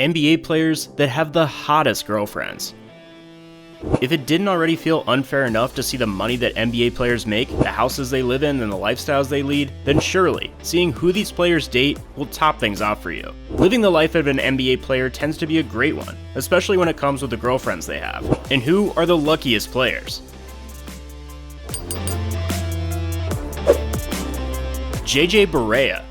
NBA players that have the hottest girlfriends. If it didn't already feel unfair enough to see the money that NBA players make, the houses they live in, and the lifestyles they lead, then surely seeing who these players date will top things off for you. Living the life of an NBA player tends to be a great one, especially when it comes with the girlfriends they have. And who are the luckiest players? BAREA.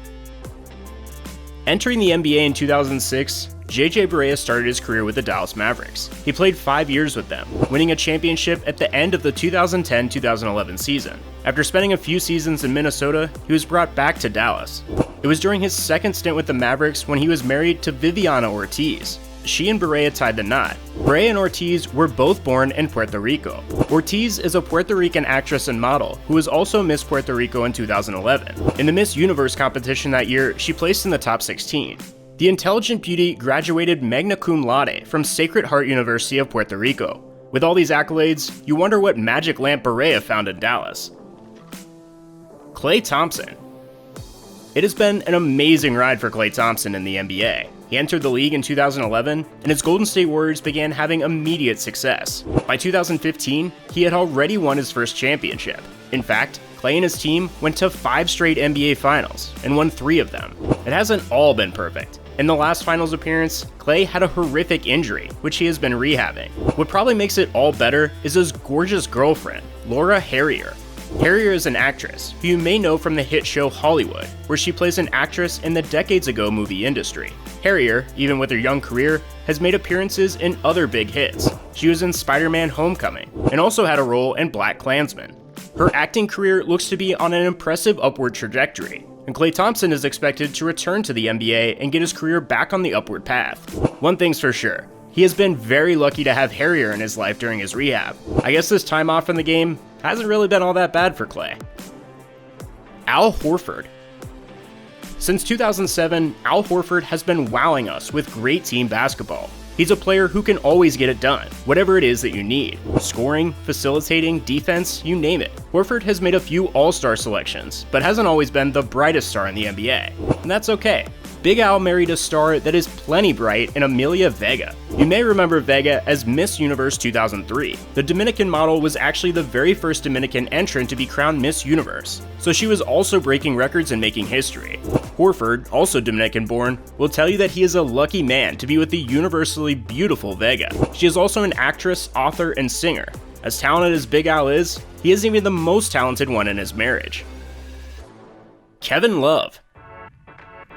Entering the NBA in 2006, BAREA started his career with the Dallas Mavericks. He played 5 years with them, winning a championship at the end of the 2010-2011 season. After spending a few seasons in Minnesota, he was brought back to Dallas. It was during his second stint with the Mavericks when he was married to Viviana Ortiz. She and BAREA tied the knot. BAREA and Ortiz were both born in Puerto Rico. Ortiz is a Puerto Rican actress and model who was also Miss Puerto Rico in 2011. In the Miss Universe competition that year, she placed in the top 16. The intelligent beauty graduated magna cum laude from Sacred Heart University of Puerto Rico. With all these accolades, you wonder what magic lamp BAREA found in Dallas. KLAY Thompson. It has been an amazing ride for KLAY Thompson in the NBA. He entered the league in 2011, and his Golden State Warriors began having immediate success. By 2015, he had already won his first championship. In fact, KLAY and his team went to 5 straight NBA Finals, and won 3 of them. It hasn't all been perfect. In the last Finals appearance, KLAY had a horrific injury, which he has been rehabbing. What probably makes it all better is his gorgeous girlfriend, Laura Harrier. Harrier is an actress who you may know from the hit show Hollywood, where she plays an actress in the decades ago movie industry. Harrier, even with her young career, has made appearances in other big hits. She was in Spider-Man: Homecoming, and also had a role in BlacKkKlansman. Her acting career looks to be on an impressive upward trajectory, and KLAY Thompson is expected to return to the NBA and get his career back on the upward path. One thing's for sure, he has been very lucky to have Harrier in his life during his rehab. I guess this time off from the game hasn't really been all that bad for KLAY. HORFORD. Since 2007, HORFORD has been wowing us with great team basketball. He's a player who can always get it done, whatever it is that you need. Scoring, facilitating, defense, you name it. Horford has made a few all-star selections, but hasn't always been the brightest star in the NBA. And that's okay. Big Al married a star that is plenty bright in Amelia Vega. You may remember Vega as Miss Universe 2003. The Dominican model was actually the very first Dominican entrant to be crowned Miss Universe, so she was also breaking records and making history. Horford, also Dominican born, will tell you that he is a lucky man to be with the universally beautiful Vega. She is also an actress, author, and singer. As talented as Big Al is, he isn't even the most talented one in his marriage. Kevin Love.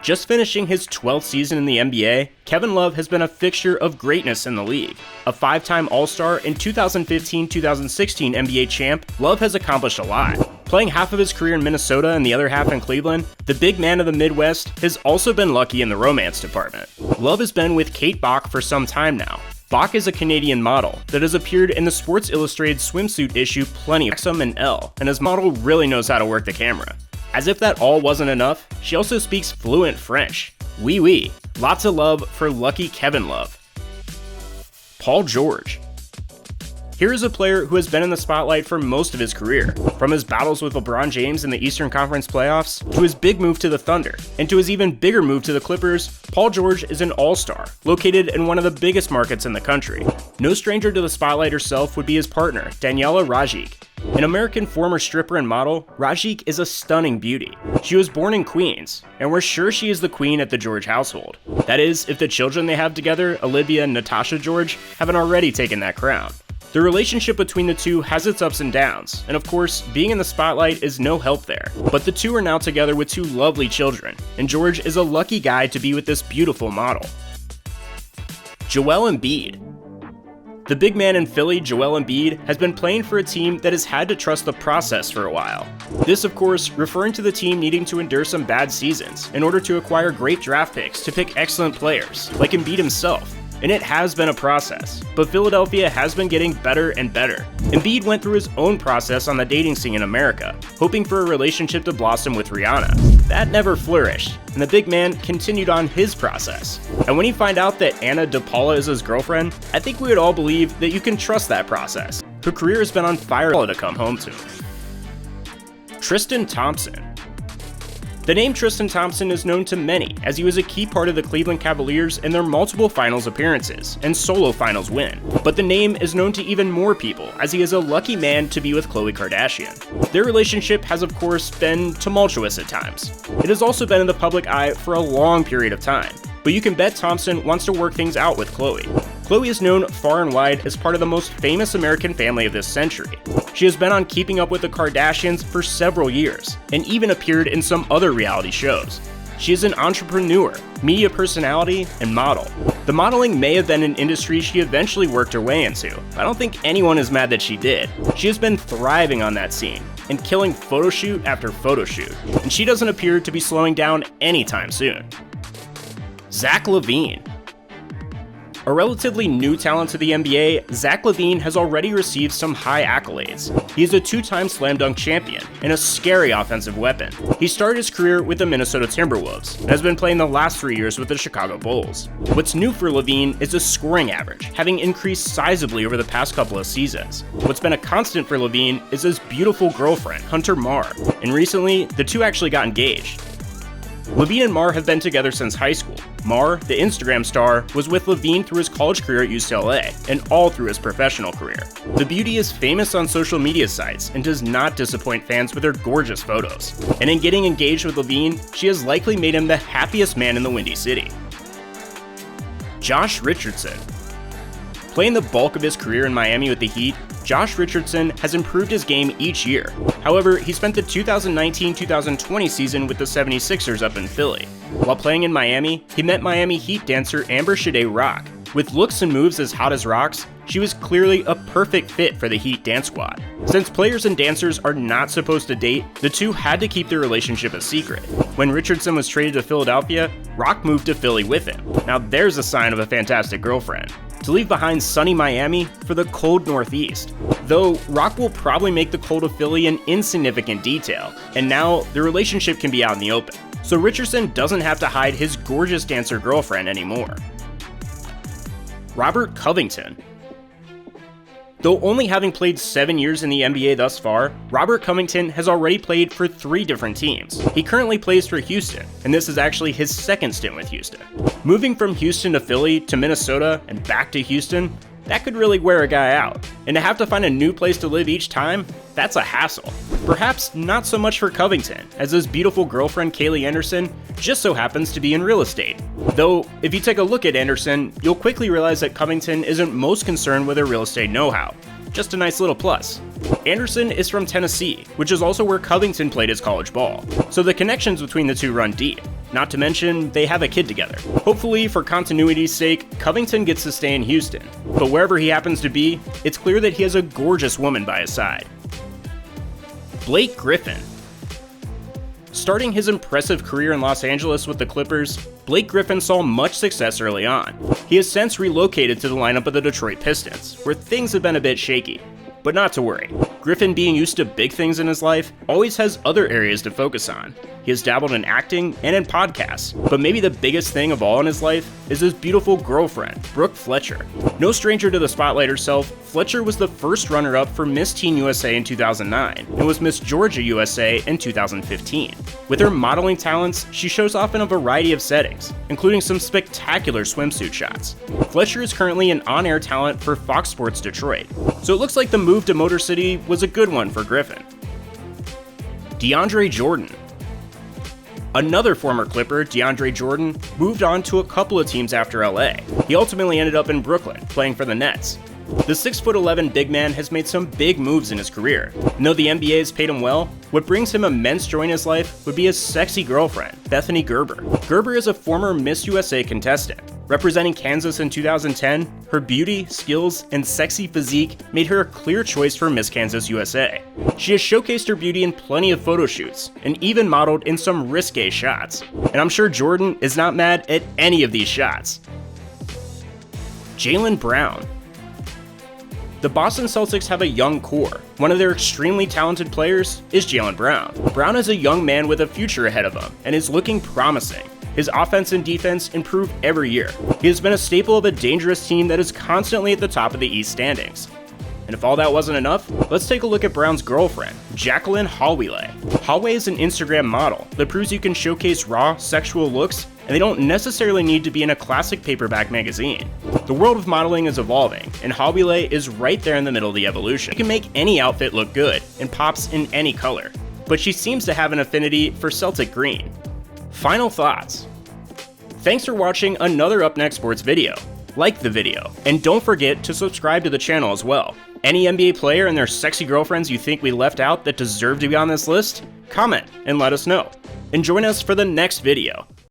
Just finishing his 12th season in the NBA, Kevin Love has been a fixture of greatness in the league. A 5-time All-Star and 2015-2016 NBA champ, Love has accomplished a lot. Playing half of his career in Minnesota and the other half in Cleveland, the big man of the Midwest has also been lucky in the romance department. Love has been with Kate Bach for some time now. Bach is a Canadian model that has appeared in the Sports Illustrated swimsuit issue Plenty XM and L, and his model really knows how to work the camera. As if that all wasn't enough, she also speaks fluent French. Oui oui. Lots of love for lucky Kevin Love. Paul George. Here is a player who has been in the spotlight for most of his career, from his battles with LeBron James in the Eastern Conference playoffs, to his big move to the Thunder, and to his even bigger move to the Clippers. Paul George is an all-star, located in one of the biggest markets in the country. No stranger to the spotlight herself would be his partner, Daniela Rajic. An American former stripper and model, Rajic is a stunning beauty. She was born in Queens, and we're sure she is the queen at the George household. That is, if the children they have together, Olivia and Natasha George, haven't already taken that crown. The relationship between the two has its ups and downs, and of course, being in the spotlight is no help there. But the two are now together with 2 lovely children, and George is a lucky guy to be with this beautiful model. Joel Embiid. The big man in Philly, Joel Embiid, has been playing for a team that has had to trust the process for a while. This, of course, referring to the team needing to endure some bad seasons in order to acquire great draft picks to pick excellent players, like Embiid himself. And it has been a process, but Philadelphia has been getting better and better. Embiid went through his own process on the dating scene in America, hoping for a relationship to blossom with Rihanna. That never flourished, and the big man continued on his process. And when you find out that Anna DePaula is his girlfriend, I think we would all believe that you can trust that process. Her career has been on fire to come home to. Tristan Thompson. The name Tristan Thompson is known to many, as he was a key part of the Cleveland Cavaliers in their multiple finals appearances and solo finals win. But the name is known to even more people, as he is a lucky man to be with Khloe Kardashian. Their relationship has of course been tumultuous at times. It has also been in the public eye for a long period of time, but you can bet Thompson wants to work things out with Khloe. Khloe is known far and wide as part of the most famous American family of this century. She has been on Keeping Up with the Kardashians for several years, and even appeared in some other reality shows. She is an entrepreneur, media personality, and model. The modeling may have been an industry she eventually worked her way into, but I don't think anyone is mad that she did. She has been thriving on that scene, and killing photoshoot after photoshoot, and she doesn't appear to be slowing down anytime soon. Zach LaVine. A relatively new talent to the NBA, Zach LaVine has already received some high accolades. He is a two-time slam dunk champion and a scary offensive weapon. He started his career with the Minnesota Timberwolves and has been playing the last 3 years with the Chicago Bulls. What's new for LaVine is his scoring average, having increased sizably over the past couple of seasons. What's been a constant for LaVine is his beautiful girlfriend, Hunter Marr, and recently, the two actually got engaged. LaVine and Marr have been together since high school. Marr, the Instagram star, was with LaVine through his college career at UCLA, and all through his professional career. The beauty is famous on social media sites and does not disappoint fans with her gorgeous photos. And in getting engaged with LaVine, she has likely made him the happiest man in the Windy City. Josh Richardson. Playing the bulk of his career in Miami with the Heat, Josh Richardson has improved his game each year. However, he spent the 2019-2020 season with the 76ers up in Philly. While playing in Miami, he met Miami Heat dancer Amber Shade Rock. With looks and moves as hot as rocks, she was clearly a perfect fit for the Heat dance squad. Since players and dancers are not supposed to date, the two had to keep their relationship a secret. When Richardson was traded to Philadelphia, Rock moved to Philly with him. Now there's a sign of a fantastic girlfriend. To leave behind sunny Miami for the cold Northeast. Though, Rock will probably make the cold of Philly an insignificant detail, and now the relationship can be out in the open. So Richardson doesn't have to hide his gorgeous dancer girlfriend anymore. Robert Covington. Though only having played 7 years in the NBA thus far, Robert Covington has already played for 3 different teams. He currently plays for Houston, and this is actually his second stint with Houston. Moving from Houston to Philly to Minnesota and back to Houston, that could really wear a guy out. And to have to find a new place to live each time, that's a hassle. Perhaps not so much for Covington, as his beautiful girlfriend KLAY Anderson just so happens to be in real estate. Though, if you take a look at Anderson, you'll quickly realize that Covington isn't most concerned with her real estate know-how. Just a nice little plus. Anderson is from Tennessee, which is also where Covington played his college ball, so the connections between the two run deep. Not to mention, they have a kid together. Hopefully, for continuity's sake, Covington gets to stay in Houston, but wherever he happens to be, it's clear that he has a gorgeous woman by his side. Blake Griffin. Starting his impressive career in Los Angeles with the Clippers, Blake Griffin saw much success early on. He has since relocated to the lineup of the Detroit Pistons, where things have been a bit shaky. But not to worry, Griffin, being used to big things in his life, always has other areas to focus on. He has dabbled in acting and in podcasts, but maybe the biggest thing of all in his life is his beautiful girlfriend, Brooke Fletcher. No stranger to the spotlight herself, Fletcher was the first runner-up for Miss Teen USA in 2009 and was Miss Georgia USA in 2015. With her modeling talents, she shows off in a variety of settings, including some spectacular swimsuit shots. Fletcher is currently an on-air talent for Fox Sports Detroit, so it looks like the move to Motor City was a good one for Griffin. DeAndre Jordan. Another former Clipper, DeAndre Jordan, moved on to a couple of teams after LA. He ultimately ended up in Brooklyn, playing for the Nets. The 6'11" big man has made some big moves in his career. And though the NBA has paid him well, what brings him immense joy in his life would be his sexy girlfriend, Bethany Gerber. Gerber is a former Miss USA contestant. Representing Kansas in 2010, her beauty, skills, and sexy physique made her a clear choice for Miss Kansas USA. She has showcased her beauty in plenty of photo shoots, and even modeled in some risque shots. And I'm sure Jordan is not mad at any of these shots. Jaylen Brown. The Boston Celtics have a young core. One of their extremely talented players is Jaylen Brown. Brown is a young man with a future ahead of him, and is looking promising. His offense and defense improve every year. He has been a staple of a dangerous team that is constantly at the top of the East standings. And if all that wasn't enough, let's take a look at Brown's girlfriend, Jacqueline Hallway. Hallway is an Instagram model that proves you can showcase raw, sexual looks, and they don't necessarily need to be in a classic paperback magazine. The world of modeling is evolving, and Hallway is right there in the middle of the evolution. She can make any outfit look good, and pops in any color, but she seems to have an affinity for Celtic green. Final thoughts. Thanks for watching another UpNext Sports video. Like the video, and don't forget to subscribe to the channel as well. Any NBA player and their sexy girlfriends you think we left out that deserve to be on this list? Comment and let us know. And join us for the next video.